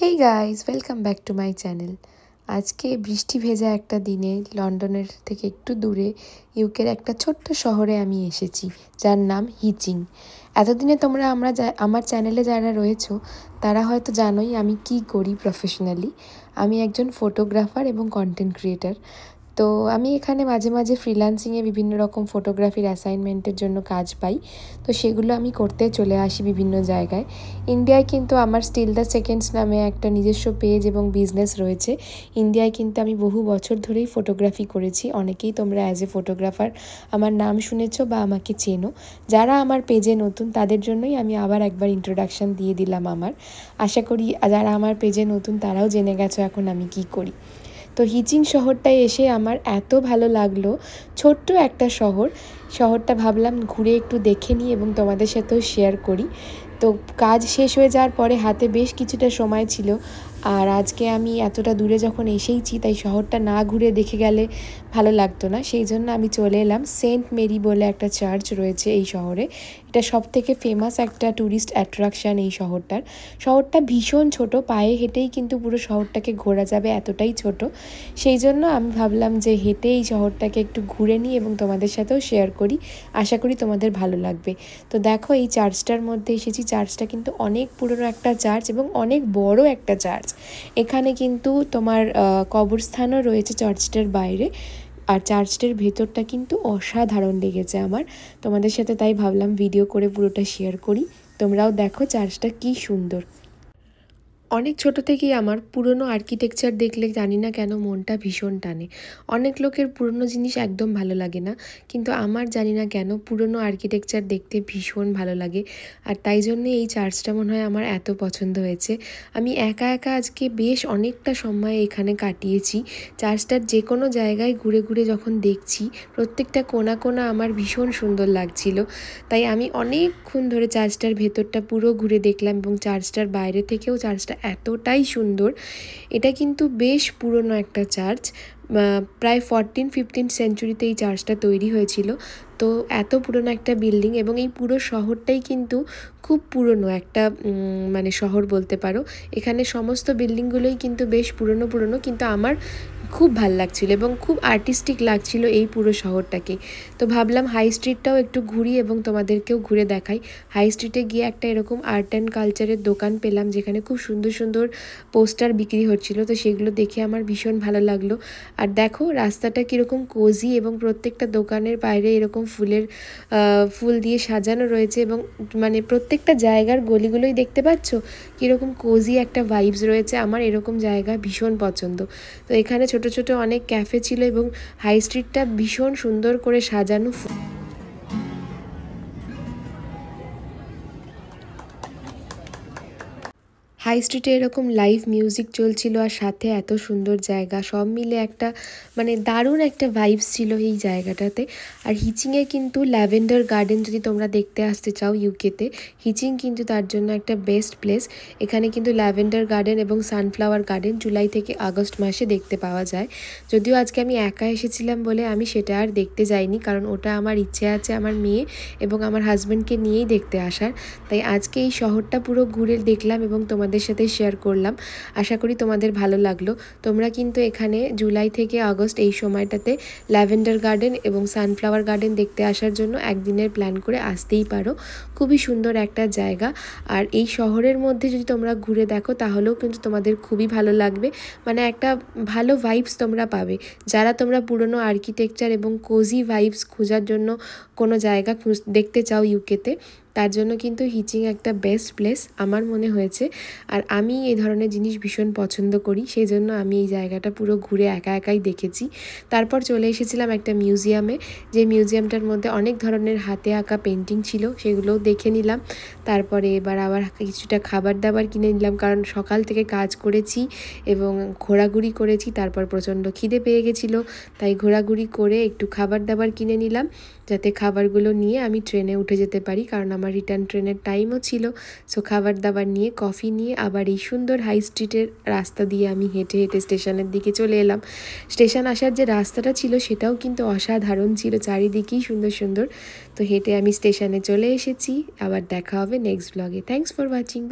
Hey guys, welcome back to my channel. আজকে বৃষ্টি ভেজা একটা দিনে লন্ডনের থেকে একটু দূরে ইউকের একটা ছোট্ট শহরে আমি এসেছি, যার নাম হিচিং। এতদিনে তোমরা আমার চ্যানেলে যারা রয়েছো তারা হয়তো জানোই আমি কি করি প্রফেশনালি। আমি একজন ফটোগ্রাফার এবং কন্টেন্ট ক্রিয়েটার। তো আমি এখানে মাঝে মাঝে ফ্রিল্যান্সিংয়ে বিভিন্ন রকম ফটোগ্রাফির অ্যাসাইনমেন্টের জন্য কাজ পাই। তো সেগুলো আমি করতে চলে আসি বিভিন্ন জায়গায়। ইন্ডিয়ায় কিন্তু আমার স্টিল দ্য সেকেন্ডস নামে একটা নিজস্ব পেজ এবং বিজনেস রয়েছে। ইন্ডিয়ায় কিন্তু আমি বহু বছর ধরেই ফটোগ্রাফি করেছি। অনেকেই তোমরা অ্যাজ এ ফটোগ্রাফার আমার নাম শুনেছো বা আমাকে চেনো। যারা আমার পেজে নতুন তাদের জন্যই আমি আবার একবার ইন্ট্রোডাকশান দিয়ে দিলাম আমার। আশা করি যারা আমার পেজে নতুন তারাও জেনে গেছো এখন আমি কি করি। তো হিচিং শহরটায় এসে আমার এত ভালো লাগলো। ছোট্ট একটা শহরটা ভাবলাম ঘুরে একটু দেখে নিই এবং তোমাদের সাথেও শেয়ার করি। তো কাজ শেষ হয়ে যাওয়ার পরে হাতে বেশ কিছুটা সময় ছিল, আর আজকে আমি এতটা দূরে যখন এসেইছি তাই শহরটা না ঘুরে দেখে গেলে ভালো লাগতো না। সেই জন্য আমি চলে এলাম। সেন্ট মেরি বলে একটা চার্চ রয়েছে এই শহরে। এটা সবথেকে ফেমাস একটা ট্যুরিস্ট অ্যাট্রাকশান এই শহরটা ভীষণ ছোট, পায়ে হেঁটেই কিন্তু পুরো শহরটাকে ঘোরা যাবে, এতটাই ছোট। সেই জন্য আমি ভাবলাম যে হেঁটে এই শহরটাকে একটু ঘুরে নিই এবং তোমাদের সাথেও শেয়ার করি। আশা করি তোমাদের ভালো লাগবে। তো দেখো, এই চার্চটার মধ্যে এসেছি। চার্চটা কিন্তু অনেক পুরনো একটা চার্চ এবং অনেক বড় একটা চার্চ। এখানে কিন্তু তোমার কবরস্থানও রয়েছে চার্চটার বাইরে। আর চার্চটার ভেতরটা কিন্তু অসাধারণ লেগেছে আমার। তোমাদের সাথে তাই ভাবলাম ভিডিও করে পুরোটা শেয়ার করি। তোমরাও দেখো চার্চটা কী সুন্দর। অনেক ছোট থেকেই আমার পুরনো আর্কিটেকচার দেখলে জানি না কেন মনটা ভীষণ টানে। অনেক লোকের পুরনো জিনিস একদম ভালো লাগে না, কিন্তু আমার জানি না কেন পুরনো আর্কিটেকচার দেখতে ভীষণ ভালো লাগে। আর তাই জন্যে এই চার্চটা মনে হয় আমার এত পছন্দ হয়েছে। আমি একা আজকে বেশ অনেকটা সময় এখানে কাটিয়েছি। চার্চটার যে কোনো জায়গায় ঘুরে ঘুরে যখন দেখছি প্রত্যেকটা কোণা আমার ভীষণ সুন্দর লাগছিল। তাই আমি অনেকক্ষণ ধরে চার্চটার ভেতরটা পুরো ঘুরে দেখলাম এবং চার্চটার বাইরে থেকেও চার্চটা এতটাই সুন্দর। এটা কিন্তু বেশ পুরনো একটা চার্চ, প্রায় 14-15 সেঞ্চুরিতে এই চার্চটা তৈরি হয়েছিল। তো এত পুরনো একটা বিল্ডিং এবং এই পুরো শহরটাই কিন্তু খুব পুরনো একটা মানে শহর বলতে পারো। এখানে সমস্ত বিল্ডিংগুলোই কিন্তু বেশ পুরনো, কিন্তু আমার খুব ভাল লাগছিল এবং খুব আর্টিস্টিক লাগছিল এই পুরো শহরটাকে। তো ভাবলাম হাই স্ট্রিটটাও একটু ঘুরি এবং তোমাদেরকেও ঘুরে দেখাই। হাই স্ট্রিটে গিয়ে একটা এরকম আর্ট অ্যান্ড কালচারের দোকান পেলাম যেখানে খুব সুন্দর সুন্দর পোস্টার বিক্রি হচ্ছিল। তো সেগুলো দেখে আমার ভীষণ ভালো লাগলো। আর দেখো রাস্তাটা কীরকম কোজি এবং প্রত্যেকটা দোকানের বাইরে এরকম ফুল দিয়ে সাজানো রয়েছে এবং মানে প্রত্যেকটা জায়গার গলিগুলোই দেখতে পাচ্ছ কীরকম কোজি একটা ভাইবস রয়েছে। আমার এরকম জায়গা ভীষণ পছন্দ। তো এখানে ছোট ছোট অনেক ক্যাফে ছিল এবং হাই স্ট্রিটটা ভীষণ সুন্দর করে সাজানো। হাই স্ট্রিটে এরকম লাইভ মিউজিক চলছিল আর সাথে এত সুন্দর জায়গা, সব মিলে একটা মানে দারুণ একটা ভাইবস ছিল এই জায়গাটাতে। আর হিচিংয়ে কিন্তু ল্যাভেন্ডার গার্ডেন যদি তোমরা দেখতে আসতে চাও ইউকেতে, হিচিং কিন্তু তার জন্য একটা বেস্ট প্লেস। এখানে কিন্তু ল্যাভেন্ডার গার্ডেন এবং সানফ্লাওয়ার গার্ডেন জুলাই থেকে আগস্ট মাসে দেখতে পাওয়া যায়। যদিও আজকে আমি একা এসেছিলাম বলে আমি সেটা আর দেখতে যাইনি, কারণ ওটা আমার ইচ্ছে আছে আমার মেয়ে এবং আমার হাজব্যান্ডকে নিয়েই দেখতে আসার। তাই আজকে এই শহরটা পুরো ঘুরে দেখলাম এবং তোমাদের সাথে শেয়ার করলাম। আশা করি তোমাদের ভালো লাগলো। তোমরা কিন্তু এখানে জুলাই থেকে আগস্ট এই সময়টাতে ল্যাভেন্ডার গার্ডেন এবং সানফ্লাওয়ার গার্ডেন দেখতে আসার জন্য একদিনের প্ল্যান করে আসতেই পারো। খুবই সুন্দর একটা জায়গা। আর এই শহরের মধ্যে যদি তোমরা ঘুরে দেখো তাহলেও কিন্তু তোমাদের খুবই ভালো লাগবে, মানে একটা ভালো ভাইবস তোমরা পাবে। যারা তোমরা পুরনো আর্কিটেকচার এবং কোজি ভাইবস খোঁজার জন্য কোনো জায়গা দেখতে চাও ইউকেতে, তার জন্য কিন্তু হিচিং একটা বেস্ট প্লেস আমার মনে হয়েছে। আর আমি এই ধরনের জিনিস ভীষণ পছন্দ করি, সেই জন্য আমি এই জায়গাটা পুরো ঘুরে একাই দেখেছি। তারপর চলে এসেছিলাম একটা মিউজিয়ামে, যে মিউজিয়ামটার মধ্যে অনেক ধরনের হাতে আঁকা পেন্টিং ছিল, সেগুলোও দেখে নিলাম। তারপরে এবার আবার কিছুটা খাবার দাবার কিনে নিলাম, কারণ সকাল থেকে কাজ করেছি এবং ঘোরাঘুরি করেছি, তারপর প্রচণ্ড খিদে পেয়ে গেছিলো। তাই ঘোরাঘুরি করে একটু খাবার দাবার কিনে নিলাম, যাতে খাবারগুলো নিয়ে আমি ট্রেনে উঠে যেতে পারি, কারণ আমার রিটার্ন ট্রেনের টাইমও ছিল। সো খাবার দাবার নিয়ে কফি নিয়ে আবার এই সুন্দর হাই স্ট্রিটের রাস্তা দিয়ে আমি হেঁটে স্টেশনের দিকে চলে এলাম। স্টেশন আসার যে রাস্তাটা ছিল সেটাও কিন্তু অসাধারণ ছিল, চারিদিকেই সুন্দর সুন্দর। তো হেঁটে আমি স্টেশনে চলে এসেছি। আবার দেখা হবে নেক্সট ব্লগে। Thanks for watching.